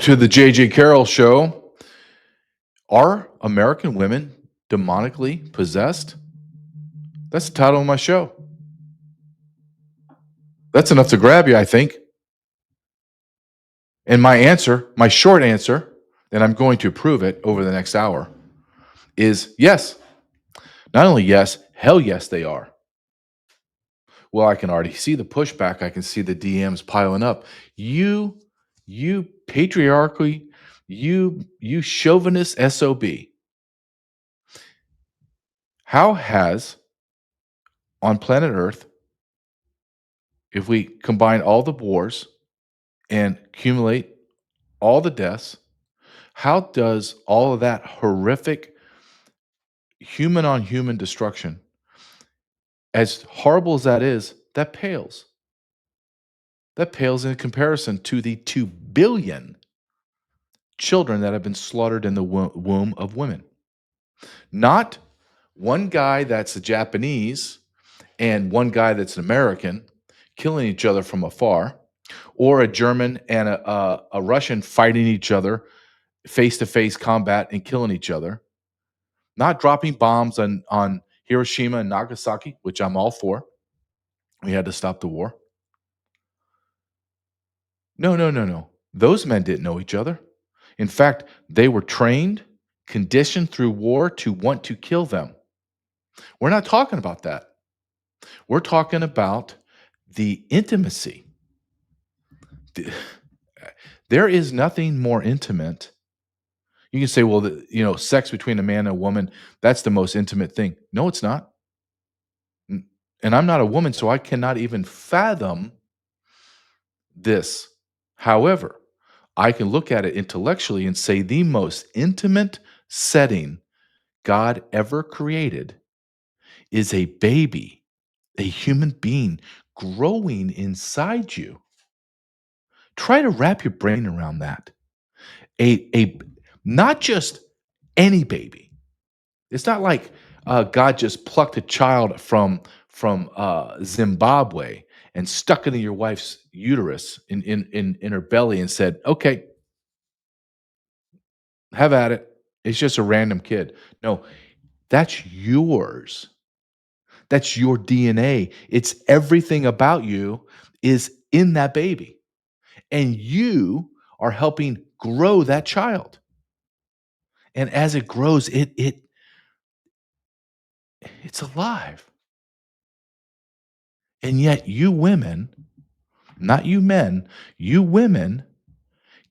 to the J.J. Carroll show. Are American women demonically possessed? That's the title of my show. That's enough to grab you, I think. And my answer, my short answer, and I'm going to prove it over the next hour, is yes. Not only yes, hell yes, they are. Well, I can already see the pushback. I can see the DMs piling up. You patriarchy, you chauvinist SOB. How has on planet Earth, if we combine all the wars and accumulate all the deaths, how does all of that horrific human on human destruction, as horrible as that is, that pales? That pales in comparison to the 2 billion children that have been slaughtered in the womb of women. Not one guy that's a Japanese and one guy that's an American killing each other from afar, or a German and a Russian fighting each other, face to face combat and killing each other, not dropping bombs on Hiroshima and Nagasaki, which I'm all for. We had to stop the war. No, no, no, no. Those men didn't know each other. In fact, they were trained, conditioned through war to want to kill them. We're not talking about that. We're talking about the intimacy. There is nothing more intimate. You can say, well, sex between a man and a woman, that's the most intimate thing. No, it's not. And I'm not a woman, so I cannot even fathom this. However, I can look at it intellectually and say the most intimate setting God ever created is a baby, a human being growing inside you. Try to wrap your brain around that. A not just any baby. It's not like God just plucked a child from Zimbabwe and stuck it in your wife's uterus in her belly and said, "Okay, have at it." It's just a random kid. No, that's yours. That's your DNA. It's everything about you is in that baby, and you are helping grow that child. And as it grows, it's alive. And yet you women, not you men, you women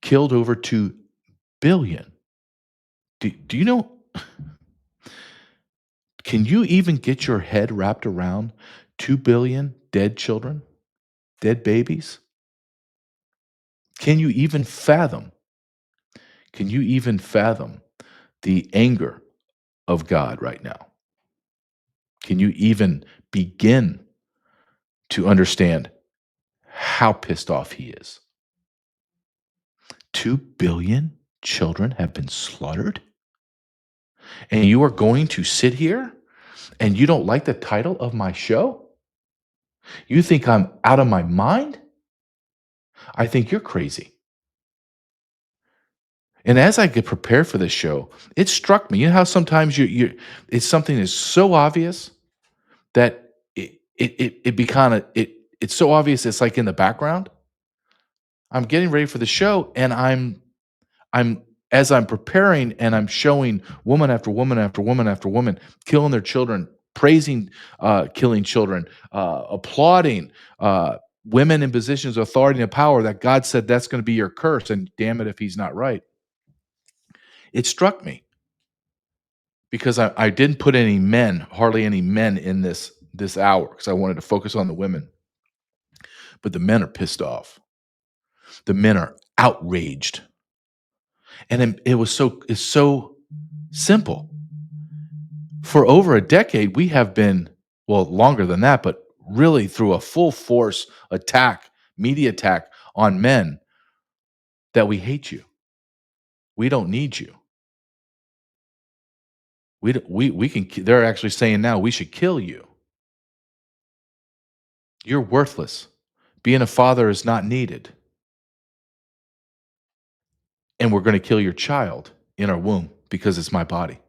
killed over 2 billion. Do you know, can you even get your head wrapped around 2 billion dead children, dead babies? Can you even fathom? Can you even fathom the anger of God right now? Can you even begin to understand how pissed off he is? 2 billion children have been slaughtered? And you are going to sit here and you don't like the title of my show? You think I'm out of my mind? I think you're crazy. And as I get prepared for this show, it struck me. You know how sometimes it's something that's so obvious that it be kind of it's so obvious it's like in the background. I'm getting ready for the show and I'm as I'm preparing and I'm showing woman after woman after woman after woman killing their children, praising killing children, applauding women in positions of authority and power that God said that's going to be your curse. And damn it if he's not right. It struck me because I didn't put any men, hardly any men in this hour because I wanted to focus on the women. But the men are pissed off. The men are outraged. And it's so simple. For over a decade, we have been, well, longer than that, but really through a full force attack, media attack on men that we hate you. We don't need you. We can, they're actually saying now we should kill you. You're worthless. Being a father is not needed. and we're gonna kill your child in our womb because it's my body.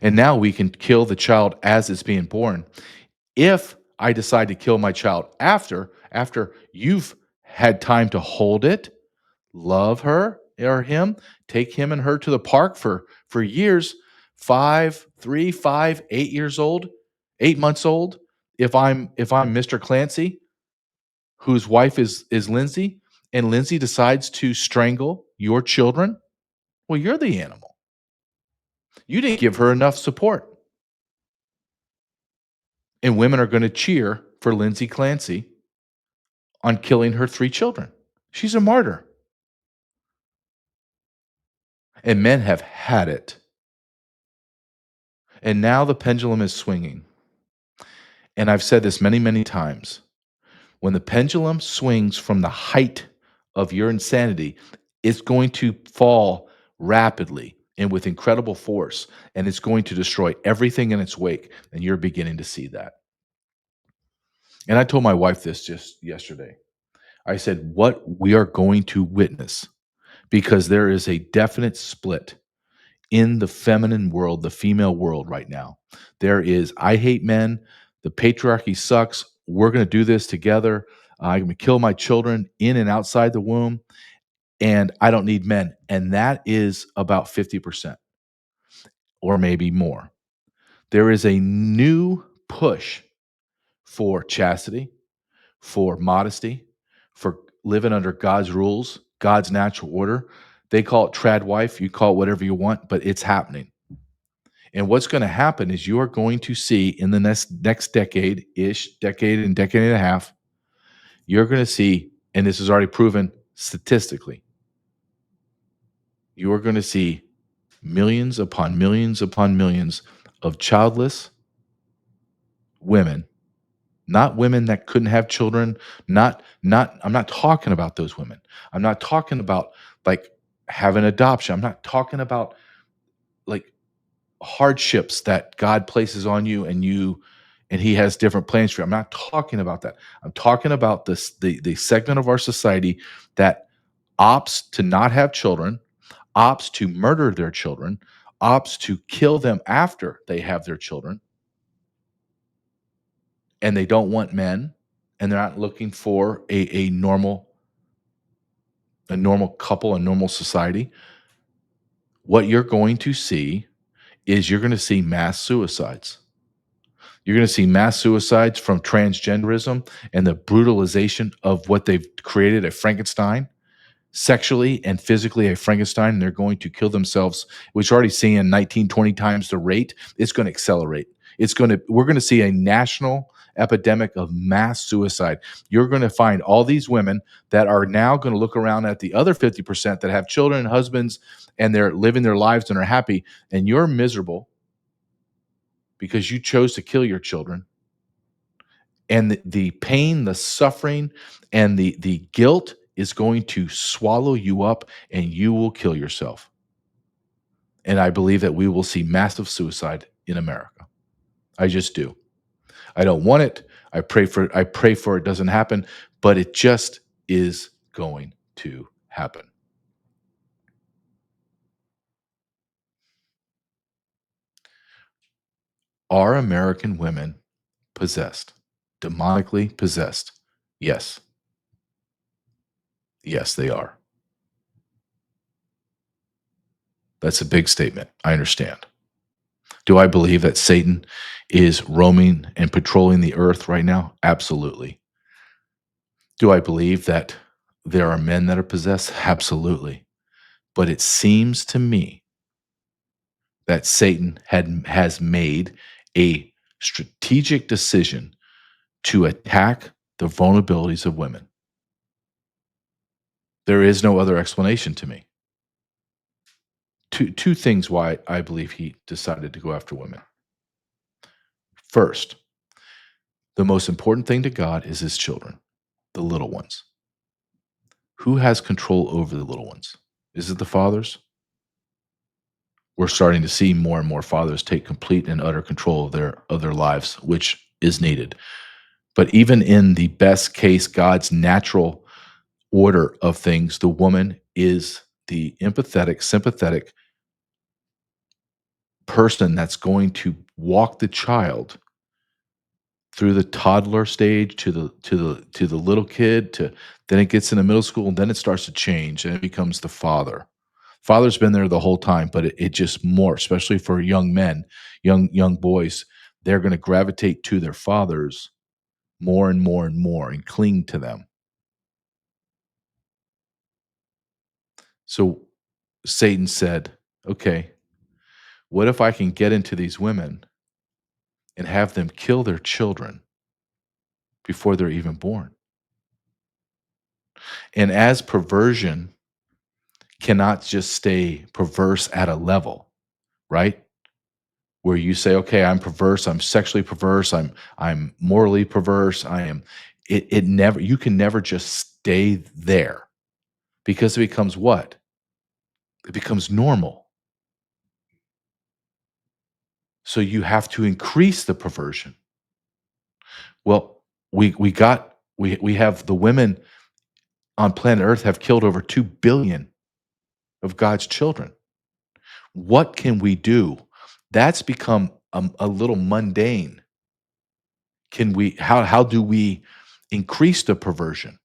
And now we can kill the child as it's being born. If I decide to kill my child after you've had time to hold it, love her or him, take him and her to the park for years, 5, 3, 5, 8 years old, 8 months old. If I'm Mr. Clancy, whose wife is Lindsay, and Lindsay decides to strangle your children, well, you're the animal. You didn't give her enough support. And women are going to cheer for Lindsay Clancy on killing her 3 children. She's a martyr. And men have had it. And now the pendulum is swinging. And I've said this many, many times. When the pendulum swings from the height of your insanity, it's going to fall rapidly and with incredible force, and it's going to destroy everything in its wake. And you're beginning to see that. And I told my wife this just yesterday. I said, what we are going to witness, because there is a definite split in the feminine world, the female world right now. There is, I hate men. The patriarchy sucks. We're going to do this together. I'm going to kill my children in and outside the womb, and I don't need men. And that is about 50% or maybe more. There is a new push for chastity, for modesty, for living under God's rules, God's natural order. They call it trad wife. You call it whatever you want, but it's happening. And what's going to happen is you are going to see in the next decade and decade and a half, you're going to see, and this is already proven statistically, you are going to see millions upon millions upon millions of childless women, not women that couldn't have children, not I'm not talking about those women. I'm not talking about like having adoption. I'm not talking about like hardships that God places on you and he has different plans for you. I'm not talking about that. I'm talking about the segment of our society that opts to not have children, opts to murder their children, opts to kill them after they have their children, and they don't want men, and they're not looking for a normal couple, a normal society. What you're going to see is you're going to see mass suicides. You're going to see mass suicides from transgenderism and the brutalization of what they've created a Frankenstein, sexually and physically a Frankenstein, and they're going to kill themselves, which we're already seeing 19, 20 times the rate. It's going to accelerate. We're going to see a national epidemic of mass suicide. You're going to find all these women that are now going to look around at the other 50% that have children, husbands, and they're living their lives and are happy, and you're miserable because you chose to kill your children, and the pain, the suffering, and the guilt is going to swallow you up, and you will kill yourself. And I believe that we will see massive suicide in America. I just do. I don't want it. I pray for it doesn't happen, but it just is going to happen. Are American women possessed? Demonically possessed? Yes. Yes, they are. That's a big statement. I understand. Do I believe that Satan is roaming and patrolling the earth right now? Absolutely. Do I believe that there are men that are possessed? Absolutely. But it seems to me that Satan has made a strategic decision to attack the vulnerabilities of women. There is no other explanation to me. Two things why I believe he decided to go after women. First, the most important thing to God is his children, the little ones. Who has control over the little ones? Is it the fathers? We're starting to see more and more fathers take complete and utter control of their lives, which is needed. But even in the best case, God's natural order of things, the woman is the empathetic, sympathetic person that's going to walk the child through the toddler stage to the little kid to then it gets into middle school and then it starts to change and it becomes the father. Father's been there the whole time, but it just more, especially for young men, young boys, they're going to gravitate to their fathers more and more and more and cling to them. So Satan said, "Okay, what if I can get into these women and have them kill their children before they're even born?" And as perversion cannot just stay perverse at a level, right? Where you say, "Okay, I'm perverse, I'm sexually perverse, I'm morally perverse, I am." It never you can never just stay there because it becomes what? It becomes normal. So you have to increase the perversion. Well, we have the women on planet Earth have killed over 2 billion of God's children. What can we do? That's become a little mundane. Can we how do we increase the perversion?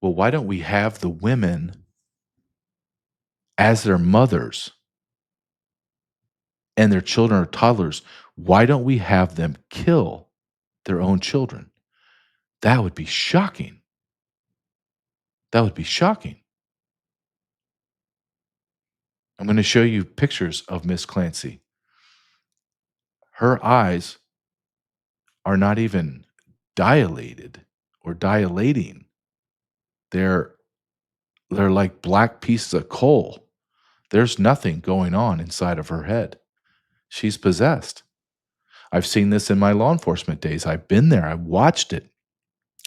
Well, why don't we have the women as their mothers and their children are toddlers? Why don't we have them kill their own children? That would be shocking. That would be shocking. I'm going to show you pictures of Miss Clancy. Her eyes are not even dilated or dilating. They're they're like black pieces of coal. There's nothing going on inside of her head. She's possessed. I've seen this in my law enforcement days. I've been there. I've watched it.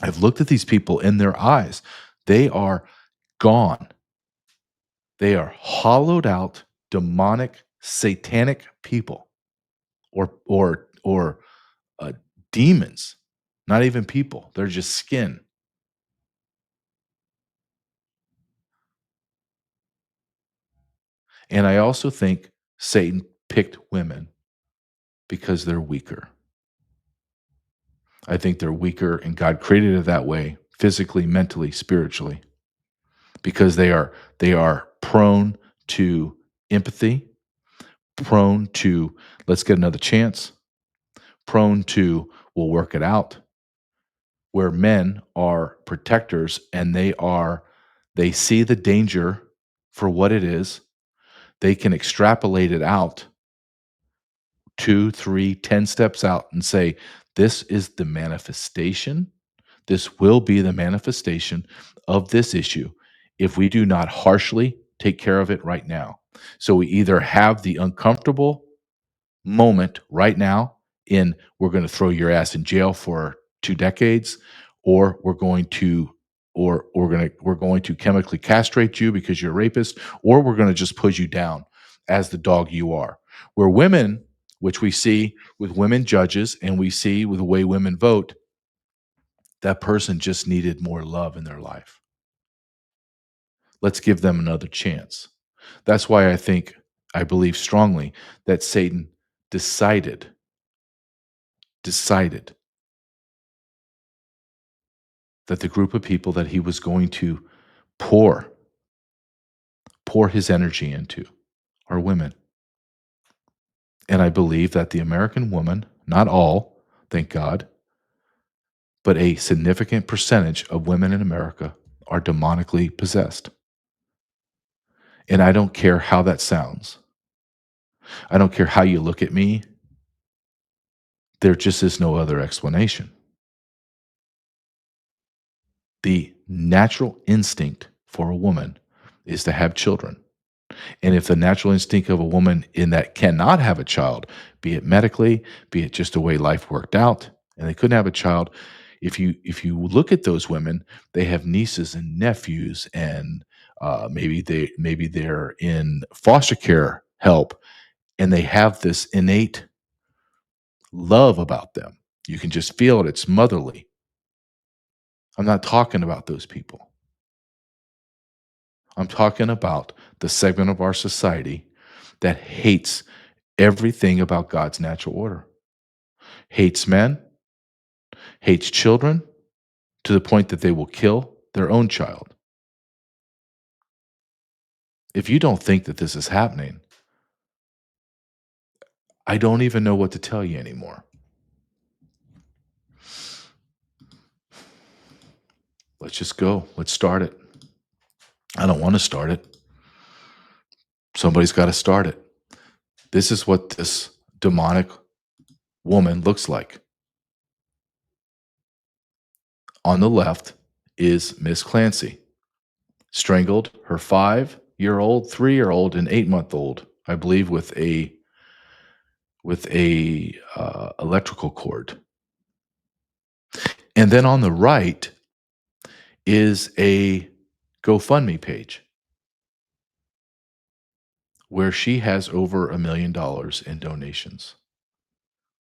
I've looked at these people in their eyes. They are gone. They are hollowed out, demonic, satanic people or demons, not even people. They're just skin. And I also think Satan picked women because they're weaker. I think they're weaker, and God created it that way, physically, mentally, spiritually, because they are prone to empathy, prone to let's get another chance, prone to we'll work it out. Where men are protectors and they see the danger for what it is. They can extrapolate it out 2, 3, 10 steps out and say, this is the manifestation. This will be the manifestation of this issue if we do not harshly take care of it right now. So we either have the uncomfortable moment right now in we're going to throw your ass in jail for 2 decades, or we're going to chemically castrate you because you're a rapist, or we're going to just put you down as the dog you are. Where women, which we see with women judges and we see with the way women vote, that person just needed more love in their life. Let's give them another chance. That's why I believe strongly that Satan decided that the group of people that he was going to pour pour his energy into are women. And I believe that the American woman, not all, thank God, but a significant percentage of women in America are demonically possessed. And I don't care how that sounds. I don't care how you look at me. There just is no other explanation. The natural instinct for a woman is to have children. And if the natural instinct of a woman in that cannot have a child, be it medically, be it just the way life worked out, and they couldn't have a child, if you look at those women, they have nieces and nephews, and maybe they're in foster care help, and they have this innate love about them. You can just feel it. It's motherly. I'm not talking about those people. I'm talking about the segment of our society that hates everything about God's natural order, hates men, hates children to the point that they will kill their own child. If you don't think that this is happening, I don't even know what to tell you anymore. Let's just go. Let's start it. I don't want to start it. Somebody's got to start it. This is what this demonic woman looks like. On the left is Miss Clancy, strangled her 5-year-old, 3-year-old, and 8-month-old, I believe, with a electrical cord. And then on the right is a GoFundMe page where she has over $1 million in donations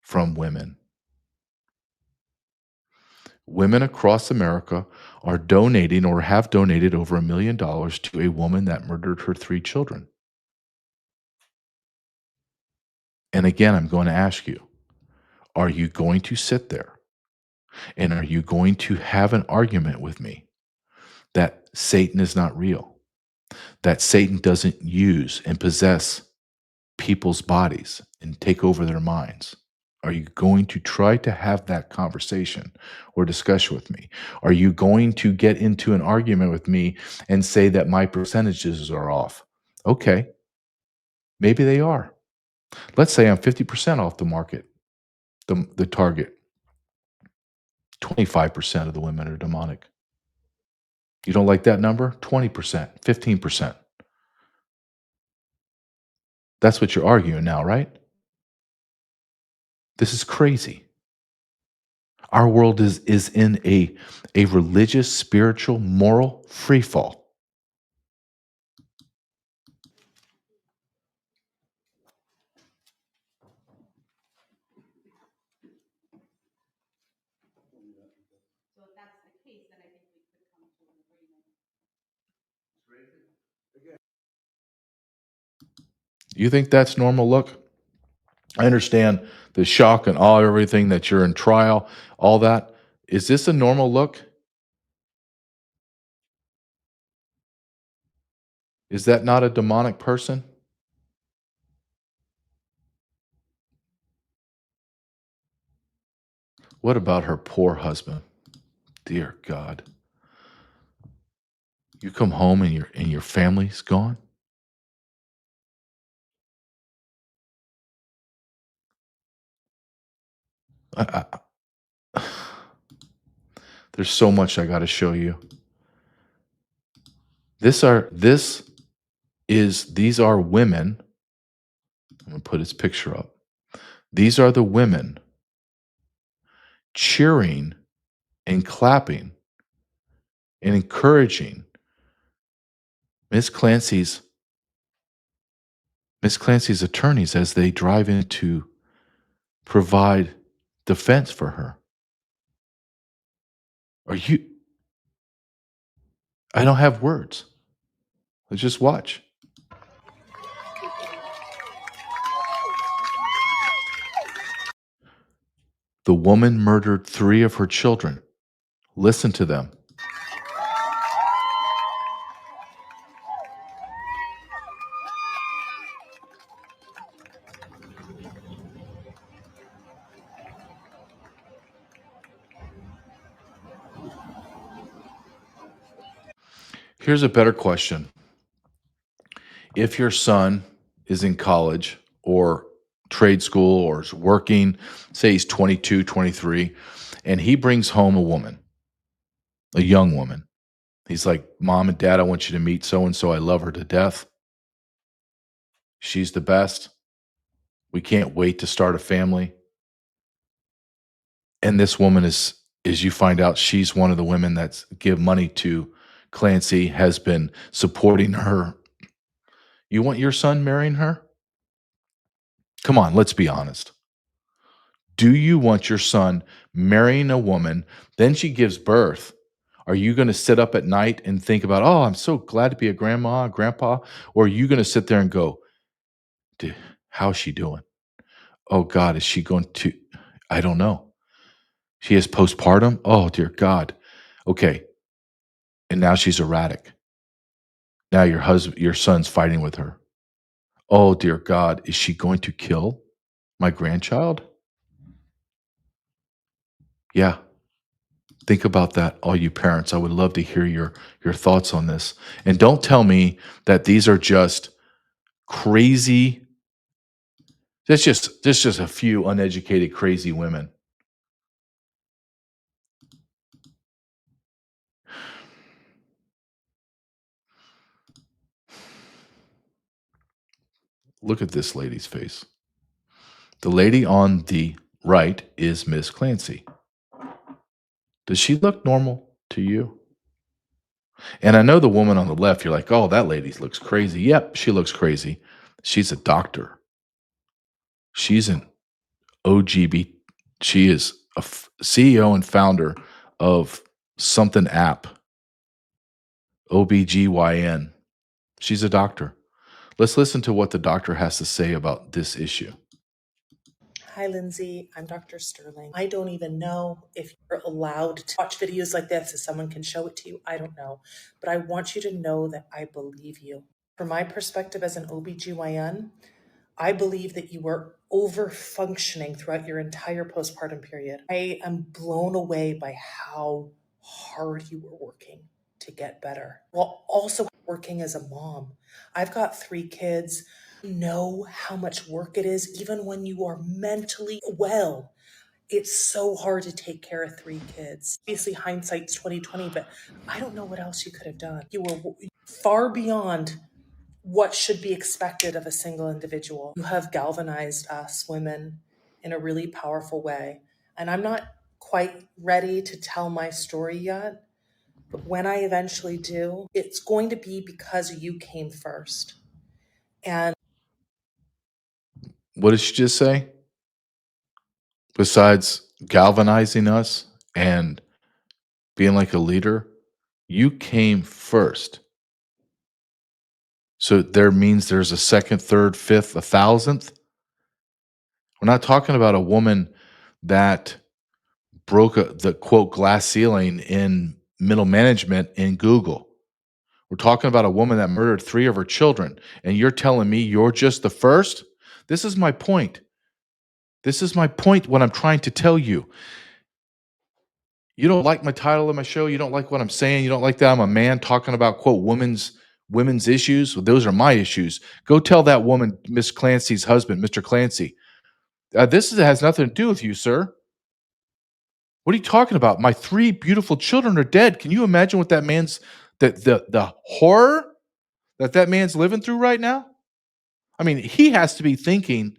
from women. Women across America are donating or have donated over $1 million to a woman that murdered her 3 children. And again, I'm going to ask you, are you going to sit there and are you going to have an argument with me that Satan is not real, that Satan doesn't use and possess people's bodies and take over their minds? Are you going to try to have that conversation or discussion with me? Are you going to get into an argument with me and say that my percentages are off? Okay, maybe they are. Let's say I'm 50% off the market, the target. 25% of the women are demonic. You don't like that number? 20%, 15%. That's what you're arguing now, right? This is crazy. Our world is in a religious, spiritual, moral free fall. You think that's normal look? I understand the shock and awe, everything that you're in trial, all that. Is this a normal look? Is that not a demonic person? What about her poor husband? Dear God. You come home and your family's gone? I there's so much I gotta show you. This these are women. I'm gonna put his picture up. These are the women cheering and clapping and encouraging Miss Clancy's Miss Clancy's attorneys as they drive in to provide defense for her. Are you I don't have words. Let's just watch. The woman murdered 3 of her children. Listen to them. Here's a better question. If your son is in college or trade school or is working, say he's 22, 23, and he brings home a woman, a young woman. He's like, "Mom and Dad, I want you to meet so and so. I love her to death. She's the best. We can't wait to start a family." And this woman is you find out she's one of the women that's give money to Clancy, has been supporting her. You want your son marrying her? Come on, let's be honest. Do you want your son marrying a woman, then she gives birth? Are you gonna sit up at night and think about, "Oh, I'm so glad to be a grandma, grandpa," or are you gonna sit there and go, "Dude, how's she doing? Oh god, is she going to I don't know. She has postpartum? Oh, dear god. Okay, and now she's erratic. Now your son's fighting with her. Oh, dear god, is she going to kill my grandchild?" Yeah, think about that, all you parents. I would love to hear your thoughts on this. And don't tell me that these are just crazy that's just a few uneducated, crazy women. Look at this lady's face. The lady on the right is Miss Clancy. Does she look normal to you? And I know the woman on the left, you're like, "Oh, that lady looks crazy." Yep, she looks crazy. She's a doctor. She's an OGB. She is a CEO and founder of something app, OBGYN. She's a doctor. Let's listen to what the doctor has to say about this issue. What did she just say? Besides galvanizing us and being like a leader, you came first. So there means there's a second, third, fifth, a thousandth. We're not talking about a woman that broke the quote glass ceiling in middle management in Google. We're talking about a woman that murdered three of her children, and you're telling me you're just the first? This is my point. This is my point. What I'm trying to tell you. You don't like my title of my show. You don't like what I'm saying. You don't like that I'm a man talking about quote women's issues. Well, those are my issues. Go tell that woman, Miss Clancy's husband, Mr. Clancy. Has nothing to do with you, sir. What are you talking about? My three beautiful children are dead. Can you imagine what that man's the horror that man's living through right now? I mean, he has to be thinking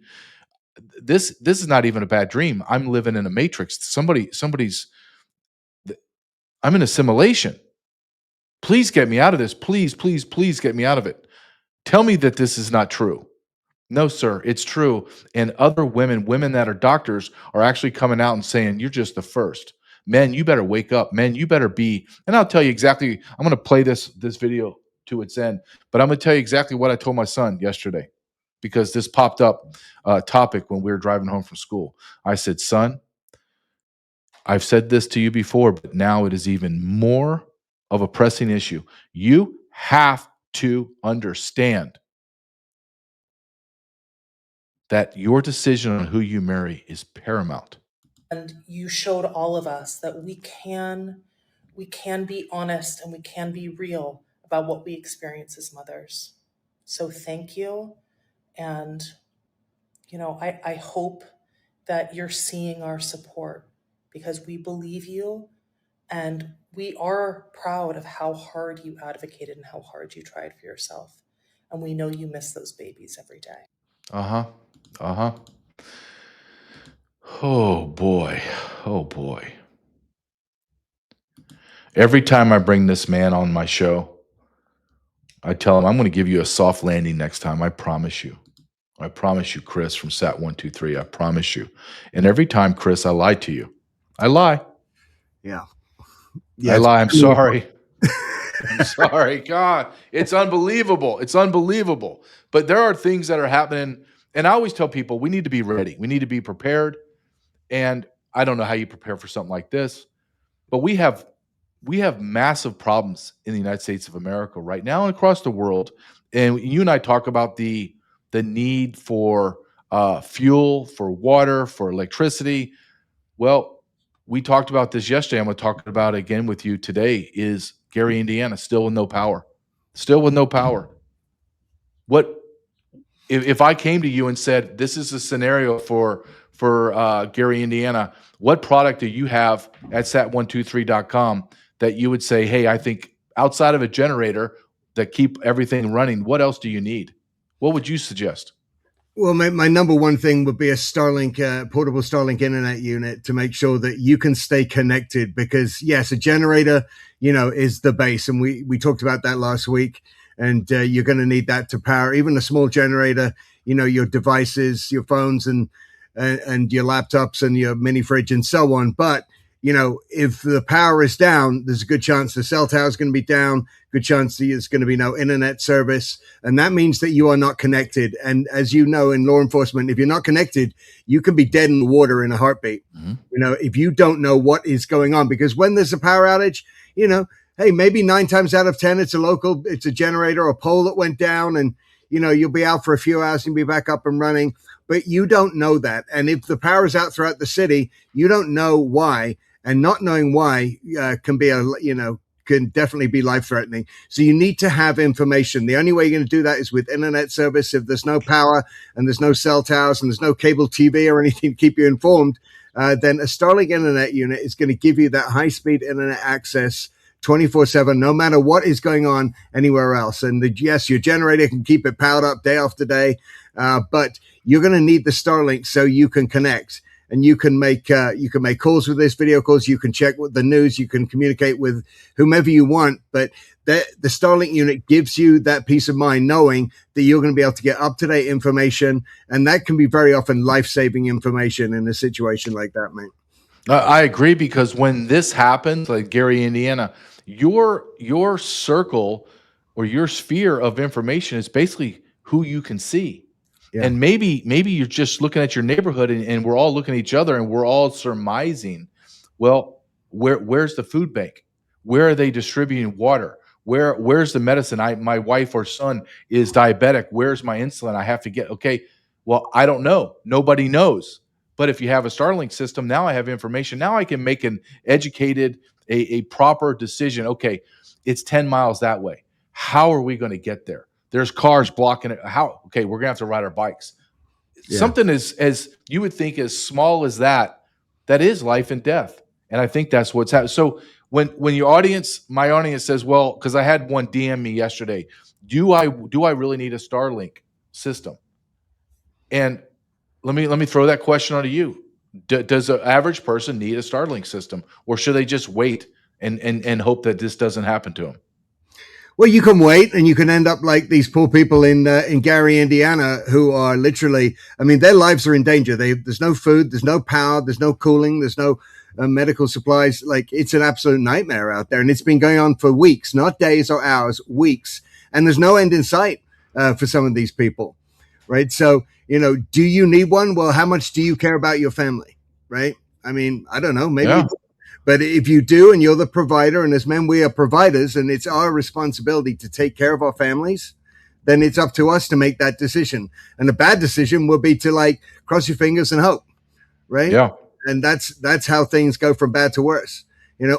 this is not even a bad dream. I'm living in a matrix. Somebody's I'm in a simulation. Please get me out of this. Please, please, please get me out of it. Tell me that this is not true. No, sir, it's true. And other women that are doctors, are actually coming out and saying, "You're just the first. Men, you better wake up. Men, you better be." And I'll tell you exactly. I'm going to play this video to its end, but I'm going to tell you exactly what I told my son yesterday because this popped up topic when we were driving home from school. I said, "Son, I've said this to you before, but now it is even more of a pressing issue. You have to understand that your decision on who you marry is paramount." Uh huh. Uh huh. Oh boy. Oh boy. Every time I bring this man on my show, I tell him I'm going to give you a soft landing next time. I promise you. I promise you, Chris from Sat 123. I promise you. And every time, Chris, I lie to you. I lie. Yeah. I Yeah, it's lie. I'm sorry. I'm sorry. God, it's unbelievable. It's unbelievable. But there are things that are happening. And I always tell people we need to be ready. We need to be prepared. And I don't know how you prepare for something like this, but we have massive problems in the United States of America right now and across the world. And you and I talk about the need for fuel, for water, for electricity. Well, we talked about this yesterday. I'm going to talk about it again with you today. Is Gary, Indiana, still with no power? Still with no power. What if I came to you and said, "This is a scenario for Gary, Indiana. What product do you have at sat123.com that you would say, hey, I think outside of a generator that keep everything running, what else do you need?" What would you suggest? Well, my number one thing would be a Starlink, portable Starlink internet unit to make sure that you can stay connected. Because yes, a generator, is the base, and we talked about that last week. And you're going to need that to power even a small generator. Your devices, your phones, and your laptops, and your mini fridge, and so on. But if the power is down, there's a good chance the cell tower is going to be down. Good chance there's going to be no internet service. And that means that you are not connected. And as you know, in law enforcement, if you're not connected, you can be dead in the water in a heartbeat. Mhm. If you don't know what is going on, because when there's a power outage, hey, maybe 9 times out of 10, it's a generator or a pole that went down, and, you'll be out for a few hours and be back up and running, but you don't know that. And if the power is out throughout the city, you don't know why. And not knowing why can definitely be life threatening. So you need to have information. The only way you're going to do that is with internet service. If there's no power and there's no cell towers and there's no cable TV or anything to keep you informed, then a Starlink internet unit is going to give you that high speed internet access 24/7, no matter what is going on anywhere else. And yes, your generator can keep it powered up day after day, but you're going to need the Starlink so you can connect. And you can make calls with this, video calls. You can check with the news. You can communicate with whomever you want. But the Starlink unit gives you that peace of mind, knowing that you're going to be able to get up to date information, and that can be very often life saving information in a situation like that, man. I agree, because when this happens, like Gary, Indiana, your circle or your sphere of information is basically who you can see. Yeah, And maybe you're just looking at your neighborhood, and we're all looking at each other and we're all surmising, well, where's the food bank? Where are they distributing water? Where's the medicine? My wife or son is diabetic. Where's my insulin? I have to get. Okay, well, I don't know. Nobody knows. But if you have a Starlink system, now I have information. Now I can make an educated, a proper decision. Okay, it's 10 miles that way. How are we going to get there? There's cars blocking it. How? Okay, we're gonna have to ride our bikes. yeah. Something as you would think as small as that, that is life and death. And I think that's what's happening. So when my audience says, well, because I had one DM me yesterday, do I really need a Starlink system? And let me throw that question onto you. Does an average person need a Starlink system, or should they just wait and hope that this doesn't happen to them? Well, you can wait, and you can end up like these poor people in Gary, Indiana, who are literally, I mean, their lives are in danger. There's no food, there's no power, there's no cooling, there's no medical supplies. Like, it's an absolute nightmare out there, and it's been going on for weeks, not days or hours, weeks, and there's no end in sight for some of these people, right? So, do you need one? Well, how much do you care about your family, right? I mean, I don't know, maybe. Yeah, But if you do, and you're the provider, and as men, we are providers, and it's our responsibility to take care of our families, then it's up to us to make that decision. And a bad decision would be to like cross your fingers and hope, right? yeah, And that's how things go from bad to worse,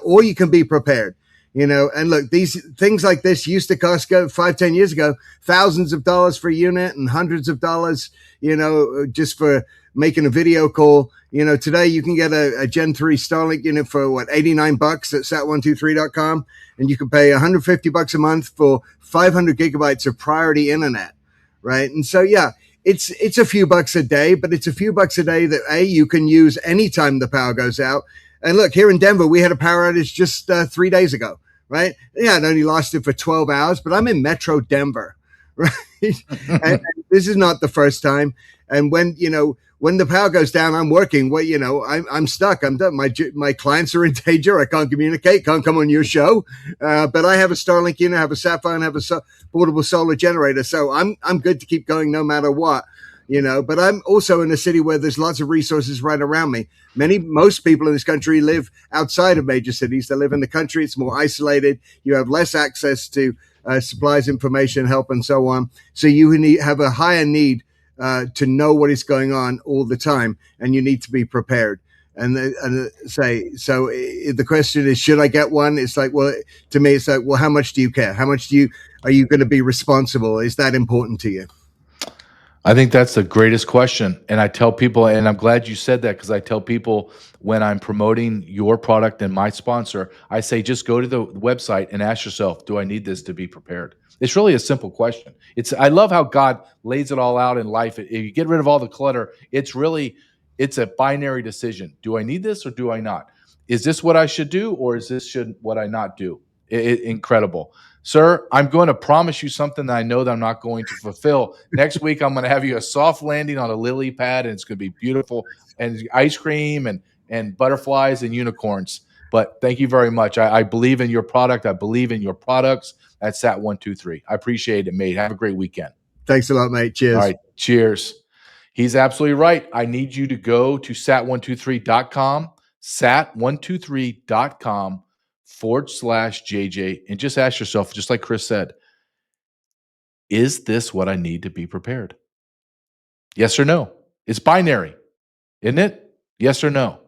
or you can be prepared, and look, these things like this used to cost 5-10 years ago, thousands of dollars for a unit and hundreds of dollars, just for making a video call. Today you can get a Gen 3 Starlink unit for what, $89 at sat123.com, and you can pay $150 a month for 500 gigabytes of priority internet, right? And so, yeah, it's a few bucks a day, but it's a few bucks a day that you can use anytime the power goes out. And look, here in Denver, we had a power outage just 3 days ago, right? Yeah, it only lasted for 12 hours, but I'm in Metro Denver, right? And this is not the first time. And when, when the power goes down, I'm working. Well, I'm stuck. I'm done. My clients are in danger. I can't communicate. Can't come on your show. But I have a Starlink unit, I have a Sapphire, and have a portable solar generator. So I'm good to keep going no matter what. But I'm also in a city where there's lots of resources right around me. Most people in this country live outside of major cities. They live in the country. It's more isolated. You have less access to supplies, information, help, and so on. So you have a higher need to know what is going on all the time, and you need to be prepared. And say, so the question is, should I get one? It's like, well, to me, it's like, well, how much do you care? How much are you going to be responsible? Is that important to you? I think that's the greatest question. And I tell people, and I'm glad you said that, because I tell people when I'm promoting your product and my sponsor, I say, just go to the website and ask yourself, do I need this to be prepared? It's really a simple question. I love how God lays it all out in life. If you get rid of all the clutter, it's a binary decision. Do I need this or do I not? Is this what I should do, or is this what I not do? Incredible. Sir, I'm going to promise you something that I know that I'm not going to fulfill. Next week, I'm going to have you a soft landing on a lily pad, and it's going to be beautiful, and ice cream and butterflies and unicorns. But thank you very much. I believe in your product. I believe in your products. That's SAT123. I appreciate it, mate. Have a great weekend. Thanks a lot, mate. Cheers. All right. Cheers. He's absolutely right. I need you to go to sat123.com, sat123.com/JJ, and just ask yourself, just like Chris said, is this what I need to be prepared? Yes or no? It's binary, isn't it? Yes or no?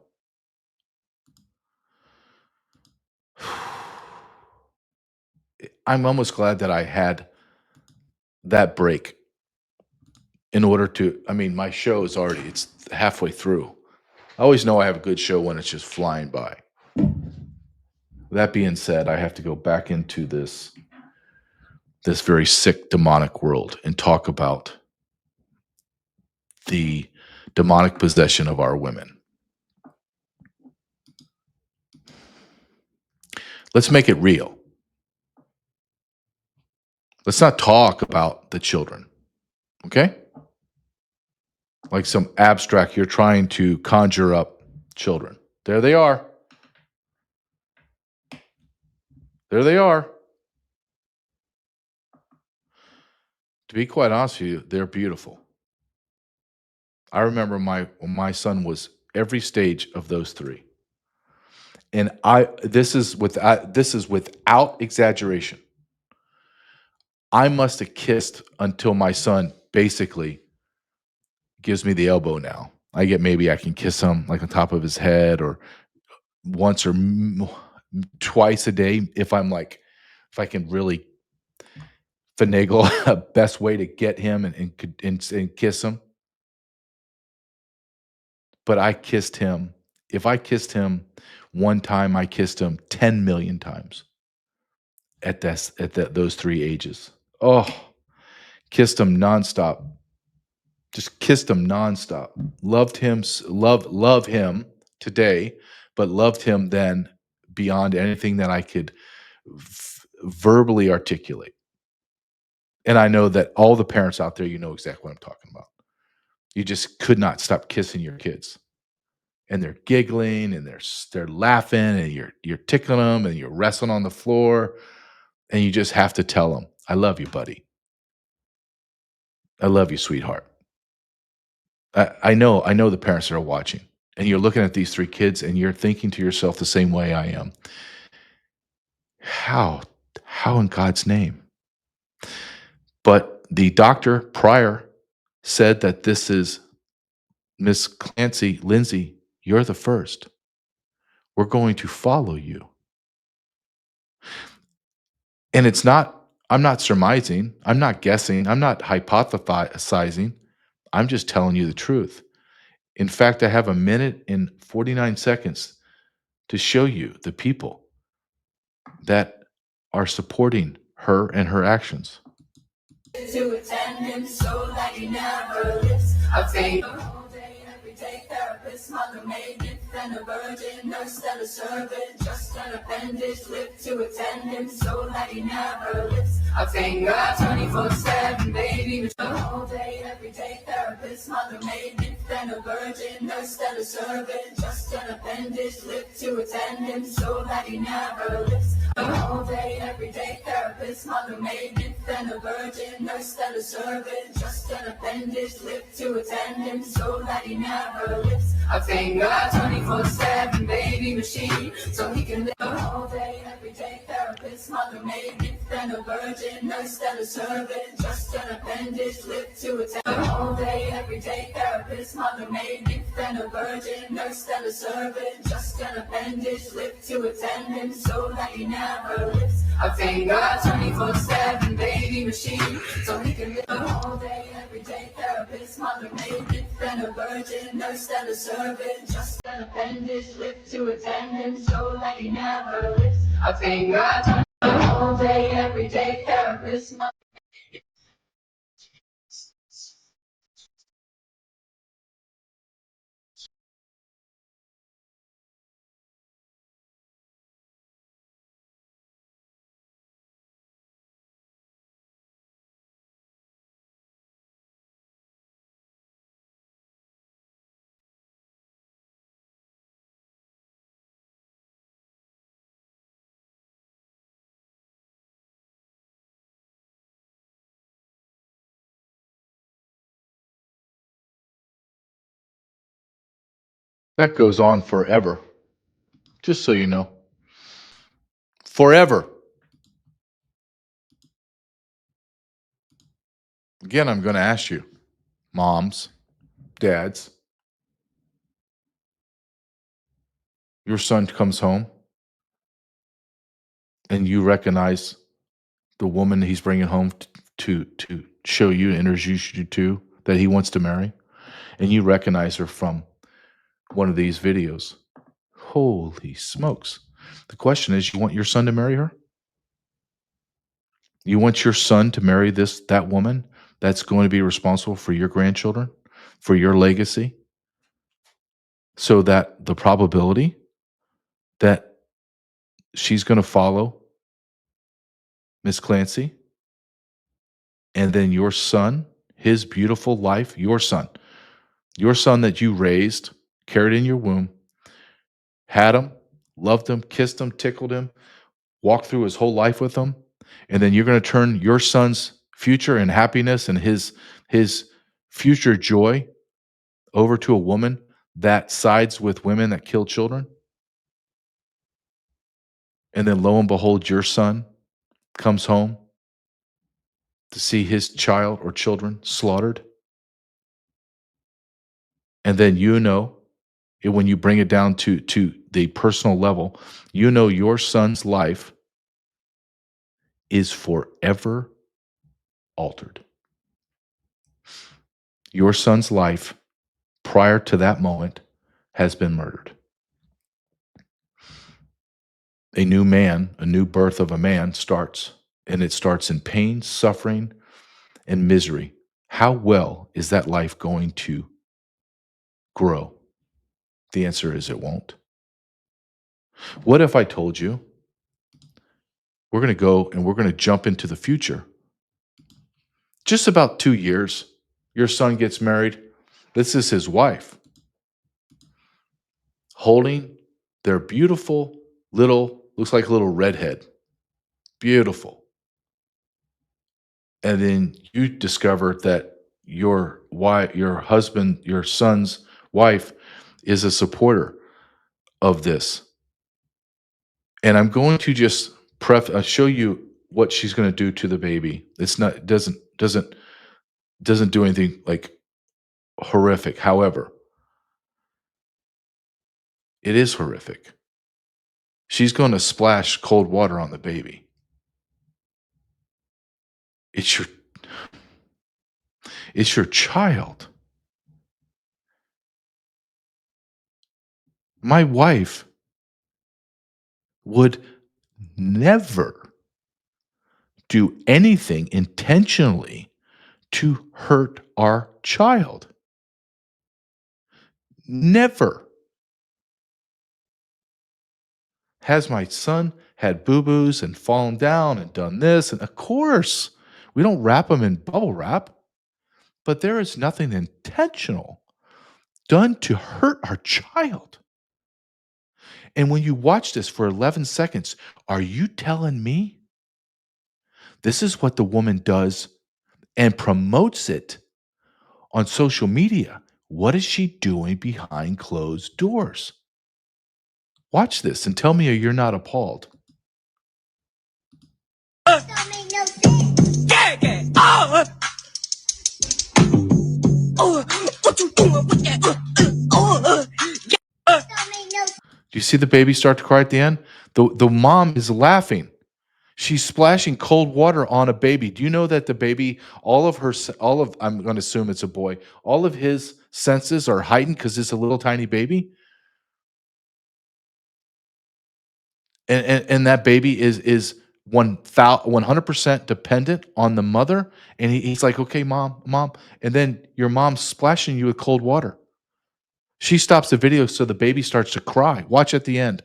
I'm almost glad that I had that break in order to, my show is it's halfway through. I always know I have a good show when it's just flying by. That being said, I have to go back into this very sick demonic world and talk about the demonic possession of our women. Let's make it real. Let's not talk about the children, okay? Like some abstract, you're trying to conjure up children. There they are. There they are. To be quite honest with you, they're beautiful. I remember when my son was every stage of those three. And this is without exaggeration. I must have kissed until my son basically gives me the elbow now. Maybe I can kiss him like on top of his head, or once or twice a day if I can really finagle a best way to get him and kiss him. But I kissed him. If I kissed him one time, I kissed him 10 million times at those three ages. Oh, kissed him nonstop. Just kissed him nonstop. Loved him, love him today, but loved him then beyond anything that I could verbally articulate. And I know that all the parents out there, you know exactly what I'm talking about. You just could not stop kissing your kids. And they're giggling and they're laughing, and you're tickling them and you're wrestling on the floor, and you just have to tell them, I love you, buddy. I love you, sweetheart. I know the parents that are watching, and you're looking at these three kids and you're thinking to yourself the same way I am. How in God's name? But the doctor prior said that this is Miss Lindsay, you're the first. We're going to follow you. And I'm not surmising, I'm not guessing, I'm not hypothesizing. I'm just telling you the truth. In fact, I have a minute and 49 seconds to show you the people that are supporting her and her actions. To attend him so that he never lives a faith. Therapist, mother maiden, then a virgin, nurse, then a servant, just an appendage, live to attend him so that he never lifts a finger. 24/7, baby, all day, every day, therapist, mother maiden. than a virgin, nurse than a servant, just an appendage, lip to attend him so that he never lives. All day, every day, therapist, mother made it than a virgin, nurse than a servant, just an appendage, lip to attend him so that he never lives. A finger, 24/7 baby machine, so he can live all day, every day, therapist, mother made it than a virgin, nurse than a servant, just an appendage, lip to attend all day, every day, therapist, mother made it than a virgin, nurse than a servant, just an appendage, lip to attend him so that he never lives. A finger, 24/7 baby machine, so he can live all day, every day, therapist, mother made it than a virgin, nurse than a servant, just an appendage, lip to attend him so that he never lives. A finger, all day, every day, therapist, mother. That goes on forever, just so you know. Forever. Again, I'm going to ask you, moms, dads, your son comes home and you recognize the woman he's bringing home to show you, introduce you to, that he wants to marry, and you recognize her from one of these videos. Holy smokes. The question is, you want your son to marry her? You want your son to marry that woman that's going to be responsible for your grandchildren, for your legacy, so that the probability that she's going to follow Miss Clancy, and then your son, his beautiful life, your son that you raised, carried in your womb, had him, loved him, kissed him, tickled him, walked through his whole life with him, and then you're going to turn your son's future and happiness and his future joy over to a woman that sides with women that kill children, and then lo and behold, your son comes home to see his child or children slaughtered, and then when you bring it down to the personal level, your son's life is forever altered. Your son's life prior to that moment has been murdered. A new man, a new birth of a man starts, and it starts in pain, suffering, and misery. How well is that life going to grow? The answer is it won't. What if I told you we're going to go and we're going to jump into the future? Just about 2 years, your son gets married. This is his wife holding their beautiful little, looks like a little redhead. Beautiful. And then you discover that your wife, your husband, your son's wife is a supporter of this. And I'm going to just show you what she's going to do to the baby. It's not doesn't do anything like horrific. However, it is horrific. She's going to splash cold water on the baby. It's your it's your child. My wife would never do anything intentionally to hurt our child. Never. Has my son had boo-boos and fallen down and done this? And of course, we don't wrap them in bubble wrap, but there is nothing intentional done to hurt our child. And when you watch this for 11 seconds, are you telling me this is what the woman does and promotes it on social media? What is she doing behind closed doors? Watch this and tell me you're not appalled. Do you see the baby start to cry at the end? The mom is laughing. She's splashing cold water on a baby. Do you know that the baby, I'm going to assume it's a boy, all of his senses are heightened because it's a little tiny baby? And that baby is 100% dependent on the mother. And he's like, okay, mom. And then your mom's splashing you with cold water. She stops the video so the baby starts to cry. Watch at the end.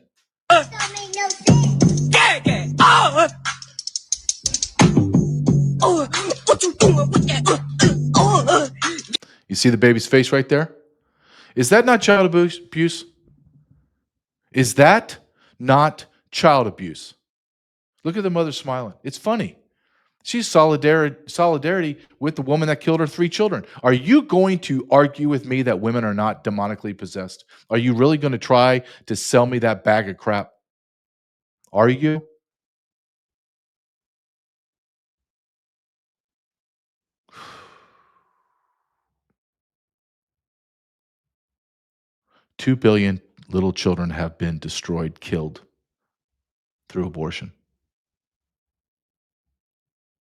You see the baby's face right there? Is that not child abuse? Is that not child abuse? Look at the mother smiling. It's funny. She's solidarity with the woman that killed her 3 children. Are you going to argue with me that women are not demonically possessed? Are you really going to try to sell me that bag of crap? Are you? Two billion little children have been destroyed, killed through abortion.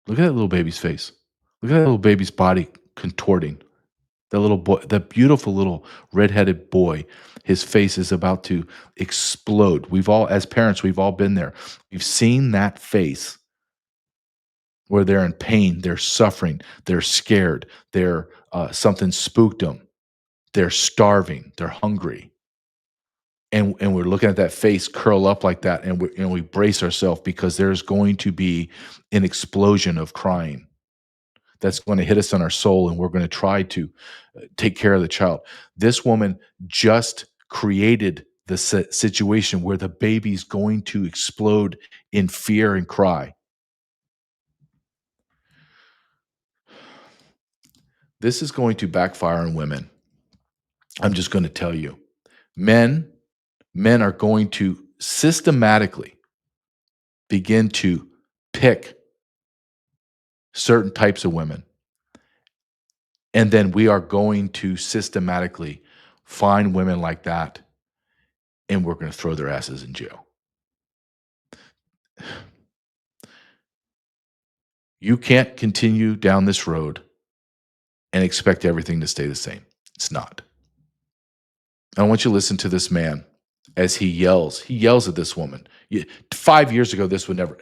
Look at that little baby's face. Look at that little baby's body contorting. That little boy, that beautiful little redheaded boy, his face is about to explode. We've all, as parents, we've all been there. We've seen that face where they're in pain, they're suffering, they're scared, they're something spooked them, they're starving, they're hungry, and we're looking at that face curl up like that, and we brace ourselves because there's going to be an explosion of crying that's going to hit us on our soul, and we're going to try to take care of the child. This woman just created the situation where the baby's going to explode in fear and cry. This is going to backfire on women. I'm just going to tell you. Men are going to systematically begin to pick certain types of women. And then we are going to systematically find women like that, and we're going to throw their asses in jail. You can't continue down this road and expect everything to stay the same. It's not. I want you to listen to this man as he yells. He yells at this woman. 5 years ago, this would never,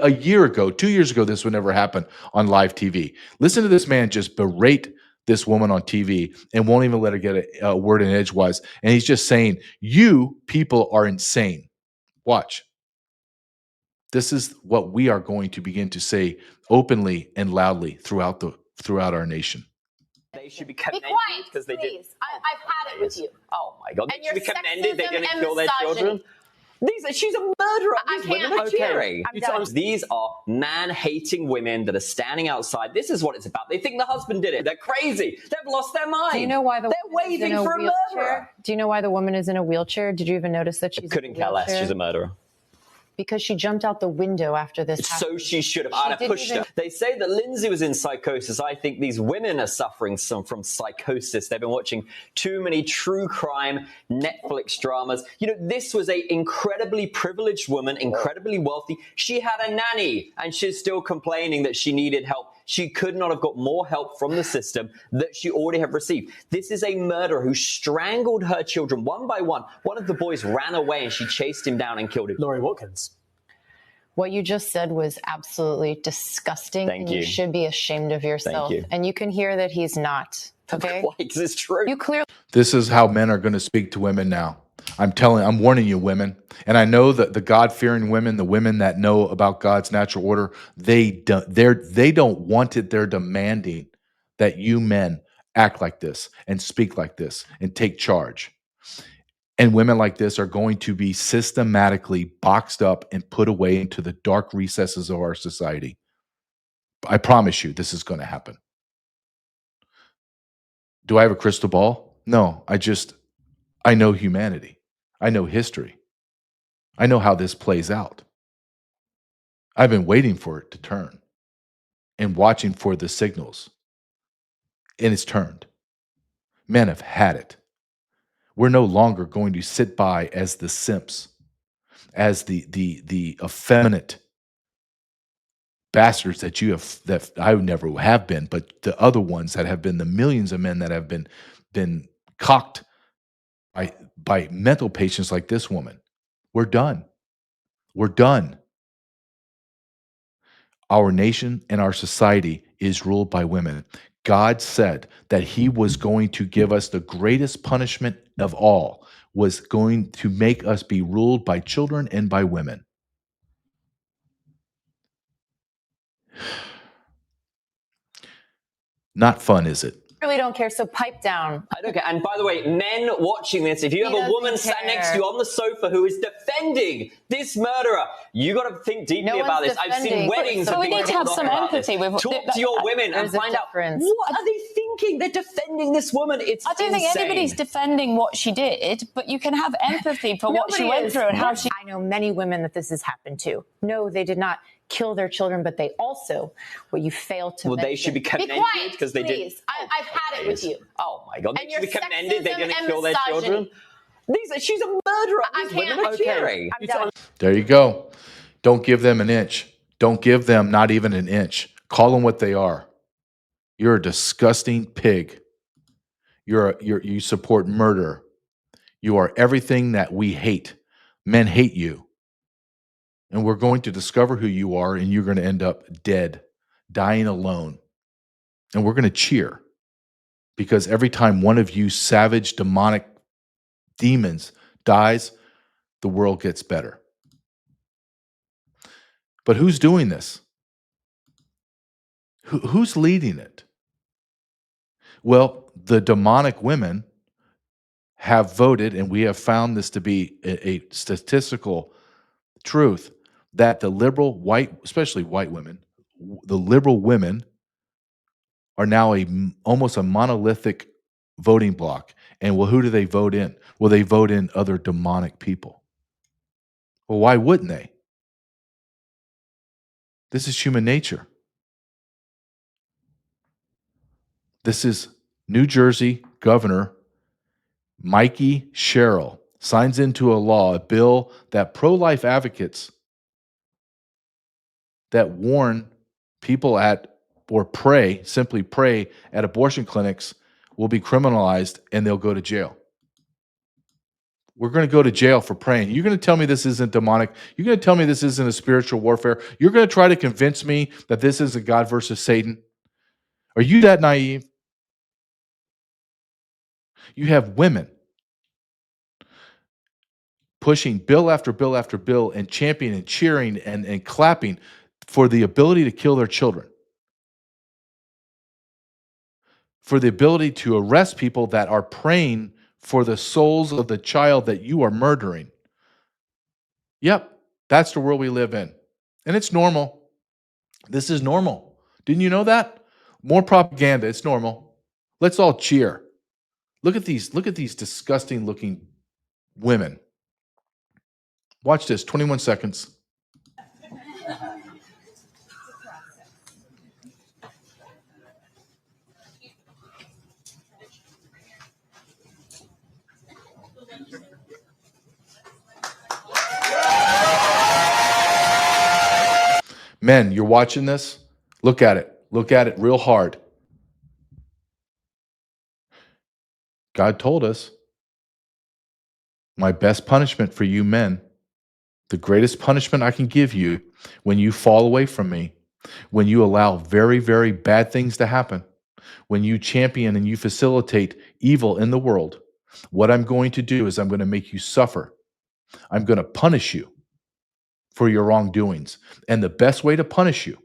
a year ago, 2 years ago, this would never happen on live TV. Listen to this man just berate this woman on TV and won't even let her get a word in edgewise. And he's just saying, you people are insane. Watch. This is what we are going to begin to say openly and loudly throughout our nation. They should be commended because they did. I've had it with you. Oh my God! And They should be your commended. They sexism didn't and kill their children. She's a murderer. These women are cheering. I'm done. These are man-hating women that are standing outside. This is what it's about. They think the husband did it. They're crazy. They've lost their mind. Do you know why they're waiting for a murderer? Do you know why the woman is in a wheelchair? Did you even notice that she's couldn't care less. She's a murderer. Because she jumped out the window after this happened. So she should have. I'd have pushed her. They say that Lindsay was in psychosis. I think these women are suffering from psychosis. They've been watching too many true crime Netflix dramas. You know, this was a incredibly privileged woman, incredibly wealthy. She had a nanny, and she's still complaining that she needed help. She could not have got more help from the system that she already had received. This is a murderer who strangled her children one by one. One of the boys ran away and she chased him down and killed him. Laurie Watkins. What you just said was absolutely disgusting. Thank you. You should be ashamed of yourself. Thank you. And you can hear that he's not. Okay? Why is this true? You clearly. This is how men are going to speak to women now. I'm warning you, women. And I know that the God-fearing women, the women that know about God's natural order, they don't want it. They're demanding that you men act like this and speak like this and take charge. And women like this are going to be systematically boxed up and put away into the dark recesses of our society. I promise you, this is going to happen. Do I have a crystal ball? No, I know humanity. I know history. I know how this plays out. I've been waiting for it to turn and watching for the signals. And it's turned. Men have had it. We're no longer going to sit by as the simps, as the effeminate bastards that I never have been, but the other ones that have been the millions of men that have been cocked by mental patients like this woman. We're done. We're done. Our nation and our society is ruled by women. God said that he was going to give us the greatest punishment of all, was going to make us be ruled by children and by women. Not fun, is it? Really don't care, so pipe down. I don't care. And by the way, men watching this, if you have a woman sat next to you on the sofa who is defending this murderer, you got to think deeply about this. I've seen weddings. So we need to have some empathy. Talk to your women and find out what are they thinking. They're defending this woman. It's I don't think anybody's defending what she did, but you can have empathy for what she went through and how she. I know many women that this has happened to. No, they did not kill their children, but they also, what you failed to mention. They should be commended because they did. I've had it with you. Oh my God, they And should be your commended. They're going to sexism kill their and children. She's a murderer. These women are cheering. I'm done. There you go. Don't give them an inch. Don't give them not even an inch. Call them what they are. You're a disgusting pig. You support murder. You are everything that we hate. Men hate you. And we're going to discover who you are, and you're going to end up dead, dying alone. And we're going to cheer, because every time one of you savage, demonic demons dies, the world gets better. But who's doing this? Who's leading it? Well, the demonic women have voted, and we have found this to be a statistical truth, that the liberal white, especially white women, the liberal women are now almost a monolithic voting bloc. And well, who do they vote in? Well, they vote in other demonic people. Well, why wouldn't they? This is human nature. This is New Jersey Governor Mikey Sherrill signs into a law, a bill that pro-life advocates that warn people simply pray at abortion clinics will be criminalized and they'll go to jail. We're going to go to jail for praying. You're going to tell me this isn't demonic. You're going to tell me this isn't a spiritual warfare. You're going to try to convince me that this isn't God versus Satan. Are you that naive? You have women pushing bill after bill after bill and championing and cheering and clapping for the ability to kill their children, for the ability to arrest people that are praying for the souls of the child that you are murdering. Yep, that's the world we live in. And it's normal. This is normal. Didn't you know that? More propaganda, it's normal. Let's all cheer. Look at these disgusting looking women. Watch this, 21 seconds. Men, you're watching this? Look at it. Look at it real hard. God told us, my best punishment for you men, the greatest punishment I can give you when you fall away from me, when you allow very, very bad things to happen, when you champion and you facilitate evil in the world, what I'm going to do is I'm going to make you suffer. I'm going to punish you for your wrongdoings. And the best way to punish you,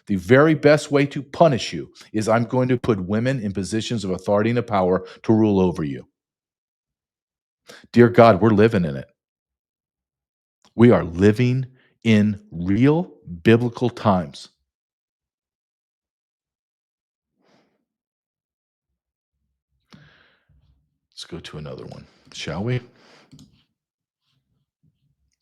The very best way to punish you is I'm going to put women in positions of authority and power to rule over you. Dear God, we're living in it. We are living in real biblical times. Let's go to another one, shall we?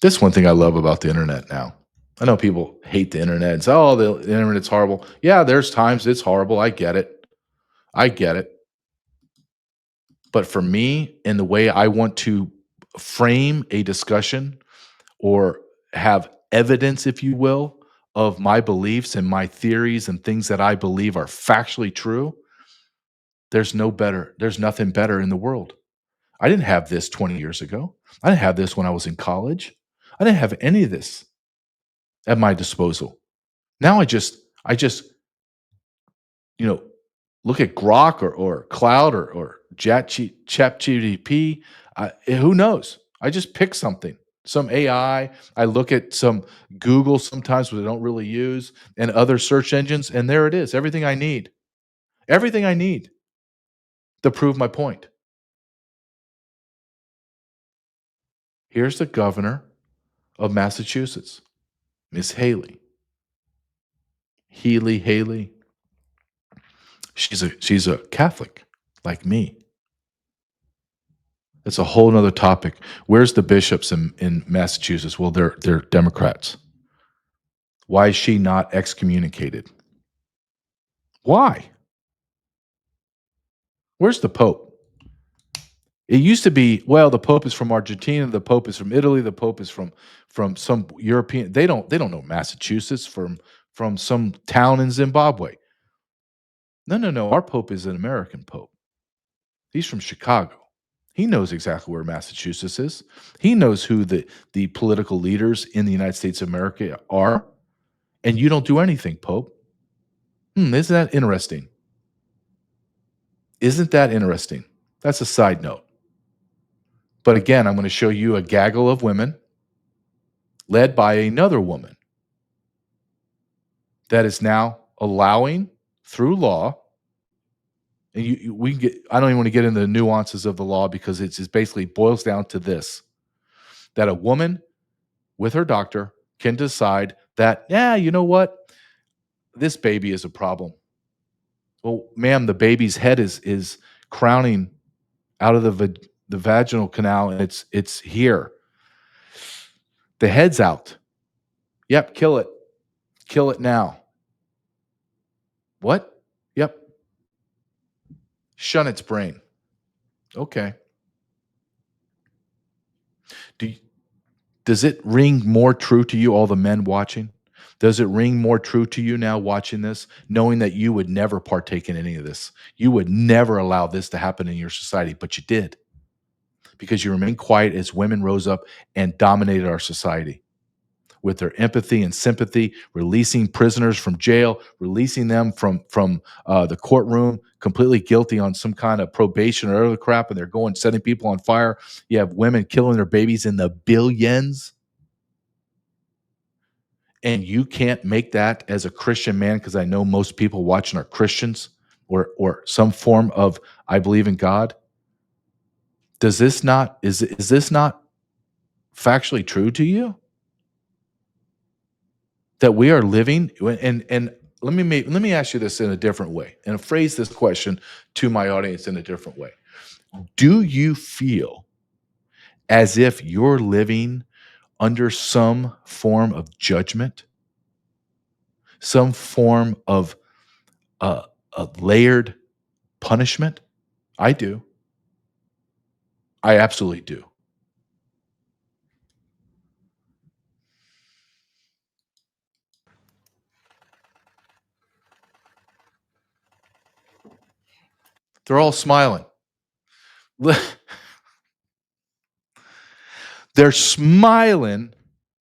This one thing I love about the internet now. I know people hate the internet and say, oh, the internet's horrible. Yeah, there's times it's horrible. I get it. But for me, in the way I want to frame a discussion or have evidence, if you will, of my beliefs and my theories and things that I believe are factually true, there's nothing better in the world. I didn't have this 20 years ago. I didn't have this when I was in college. I didn't have any of this at my disposal. Now I just look at Grok or Cloud or ChatGPT. Who knows? I just pick something, some AI. I look at some Google sometimes, which I don't really use, and other search engines, and there it is. Everything I need to prove my point. Here's the governor of Massachusetts, Miss Haley. Haley. She's a Catholic like me. It's a whole nother topic. Where's the bishops in Massachusetts? Well, they're Democrats. Why is she not excommunicated? Why? Where's the Pope? It used to be, well, the Pope is from Argentina, the Pope is from Italy, the Pope is from some European. They don't know Massachusetts from some town in Zimbabwe. No. Our Pope is an American Pope. He's from Chicago. He knows exactly where Massachusetts is. He knows who the political leaders in the United States of America are. And you don't do anything, Pope. Isn't that interesting? Isn't that interesting? That's a side note. But again, I'm going to show you a gaggle of women led by another woman that is now allowing through law. And I don't even want to get into the nuances of the law because it just basically boils down to this: that a woman with her doctor can decide that, yeah, you know what? This baby is a problem. Well, ma'am, the baby's head is crowning out of the vaginal canal, and it's here. The head's out. Yep, kill it. Kill it now. What? Yep. Shun its brain. Okay. Does it ring more true to you, all the men watching? Does it ring more true to you now watching this, knowing that you would never partake in any of this? You would never allow this to happen in your society, but you did, because you remained quiet as women rose up and dominated our society with their empathy and sympathy, releasing prisoners from jail, releasing them from the courtroom, completely guilty on some kind of probation or other crap, and they're going setting people on fire. You have women killing their babies in the billions. And you can't make that as a Christian man, because I know most people watching are Christians or some form of I believe in God. Is this not factually true to you? That we are living, and let me ask you this in a different way, and phrase this question to my audience in a different way. Do you feel as if you're living under some form of judgment, some form of a layered punishment? I do. I absolutely do. They're all smiling. They're smiling.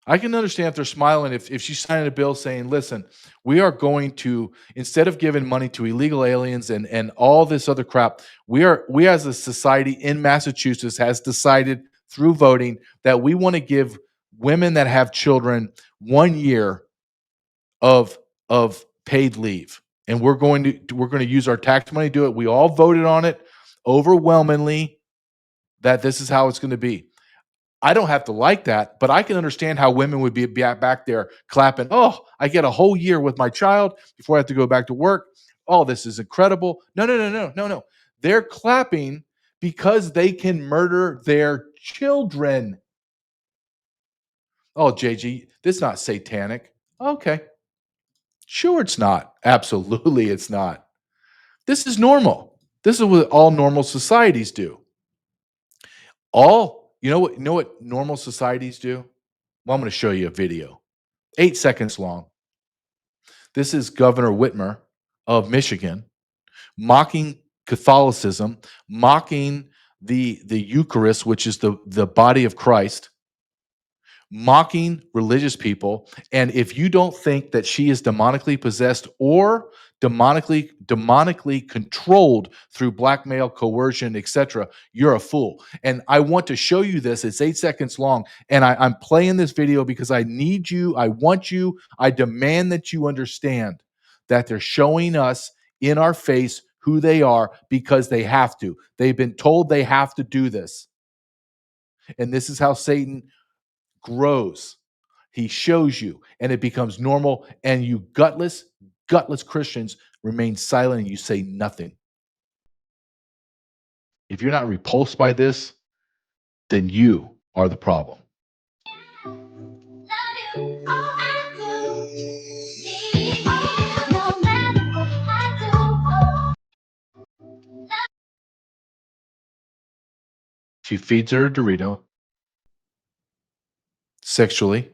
I can understand if they're smiling if she's signing a bill saying, listen, we are going to, instead of giving money to illegal aliens and all this other crap, we as a society in Massachusetts has decided through voting that we want to give women that have children 1 year of paid leave. And we're going to use our tax money to do it. We all voted on it overwhelmingly that this is how it's going to be. I don't have to like that, but I can understand how women would be back there clapping. Oh, I get a whole year with my child before I have to go back to work. Oh, this is incredible. No. They're clapping because they can murder their children. Oh, JG, this is not satanic. Okay. Sure, it's not. Absolutely, it's not. This is normal. This is what all normal societies do. You know what normal societies do? Well, I'm going to show you a video. 8 seconds long. This is Governor Whitmer of Michigan mocking Catholicism, mocking the Eucharist, which is the body of Christ, mocking religious people. And if you don't think that she is demonically possessed or demonically controlled through blackmail, coercion, etc., you're a fool. And I want to show you this. It's 8 seconds long. And I'm playing this video because I need you, I want you, I demand that you understand that they're showing us in our face who they are because they have to. They've been told they have to do this. And this is how Satan grows. He shows you, and it becomes normal, and you gutless Christians remain silent and you say nothing. If you're not repulsed by this, then you are the problem. She feeds her a Dorito sexually.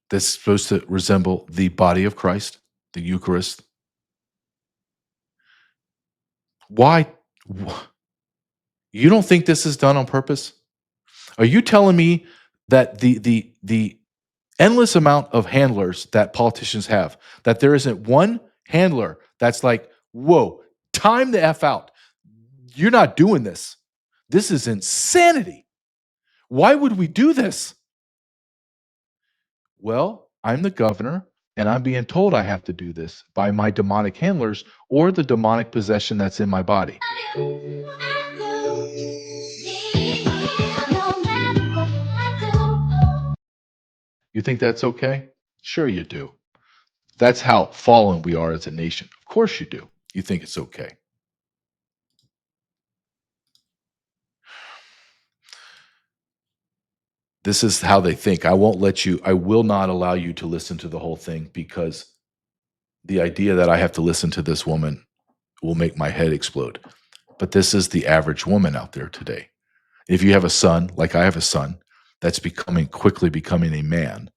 That's supposed to resemble the body of Christ, the Eucharist. Why? You don't think this is done on purpose? Are you telling me that the endless amount of handlers that politicians have, that there isn't one handler that's like, whoa, time the F out. You're not doing this. This is insanity. Why would we do this? Well, I'm the governor, and I'm being told I have to do this by my demonic handlers or the demonic possession that's in my body. You think that's okay? Sure you do. That's how fallen we are as a nation. Of course you do. You think it's okay. This is how they think. I will not allow you to listen to the whole thing because the idea that I have to listen to this woman will make my head explode. But this is the average woman out there today. If you have a son, like I have a son, that's quickly becoming a man,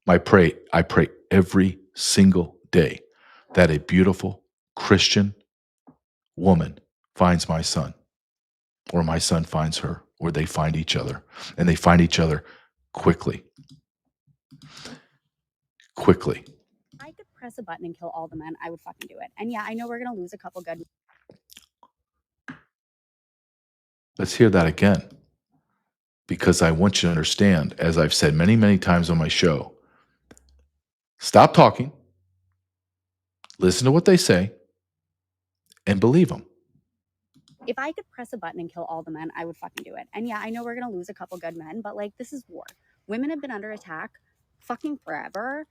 I pray every single day that a beautiful Christian woman finds my son, or my son finds her, or they find each other, and they find each other quickly. Quickly. I could press a button and kill all the men, I would fucking do it. And yeah, I know we're going to lose a couple good. Let's hear that again. Because I want you to understand, as I've said many, many times on my show, stop talking, listen to what they say, and believe them. If I could press a button and kill all the men, I would fucking do it. And yeah, I know we're going to lose a couple good men, but like, this is war. Women have been under attack fucking forever,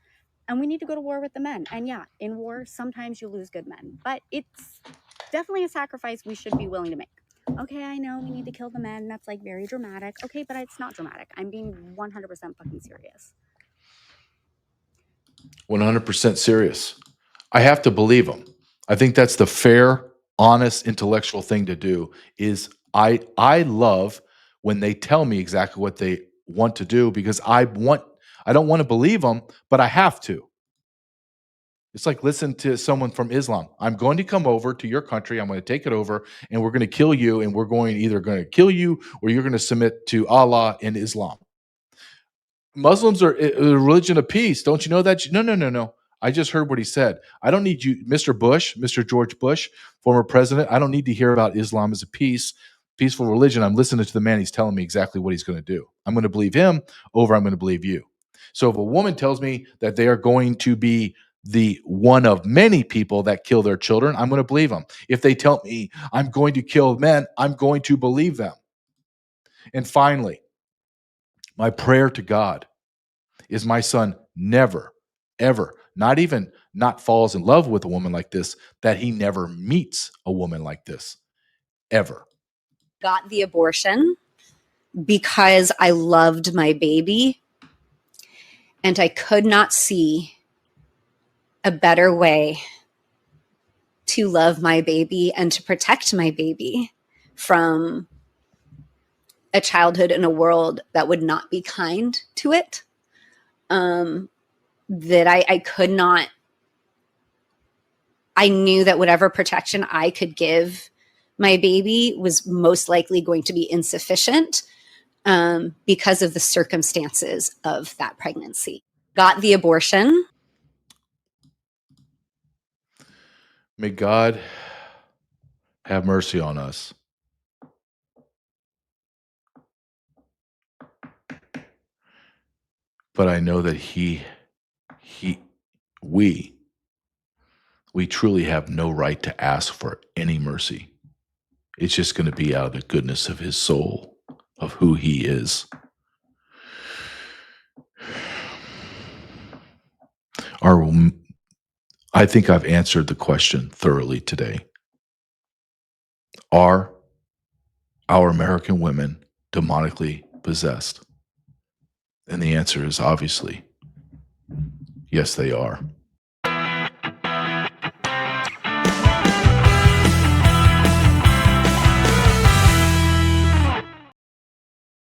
and we need to go to war with the men. And yeah, in war, sometimes you lose good men, but it's definitely a sacrifice we should be willing to make. Okay, I know we need to kill the men. That's like very dramatic. Okay, but it's not dramatic. I'm being 100% fucking serious. 100% serious. I have to believe them. I think that's the fair, honest, intellectual thing to do. Is I love when they tell me exactly what they want to do because I don't want to believe them, but I have to. It's like listen to someone from Islam. I'm going to come over to your country. I'm going to take it over, and we're going to kill you, and we're either going to kill you or you're going to submit to Allah in Islam. Muslims are a religion of peace. Don't you know that? No. I just heard what he said. I don't need you, Mr. Bush, Mr. George Bush, former president. I don't need to hear about Islam as a peaceful religion. I'm listening to the man. He's telling me exactly what he's going to do. I'm going to believe him over I'm going to believe you. So if a woman tells me that they are going to be the one of many people that kill their children, I'm going to believe them. If they tell me I'm going to kill men, I'm going to believe them. And finally, my prayer to God is my son never, ever, not falls in love with a woman like this, that he never meets a woman like this, ever. Got the abortion because I loved my baby, and I could not see a better way to love my baby and to protect my baby from a childhood in a world that would not be kind to it. That I could not, I knew that whatever protection I could give my baby was most likely going to be insufficient because of the circumstances of that pregnancy. Got the abortion. May God have mercy on us. But I know that we truly have no right to ask for any mercy. It's just going to be out of the goodness of his soul, of who he is. I think I've answered the question thoroughly today. Are our American women demonically possessed? And the answer is obviously, yes, they are.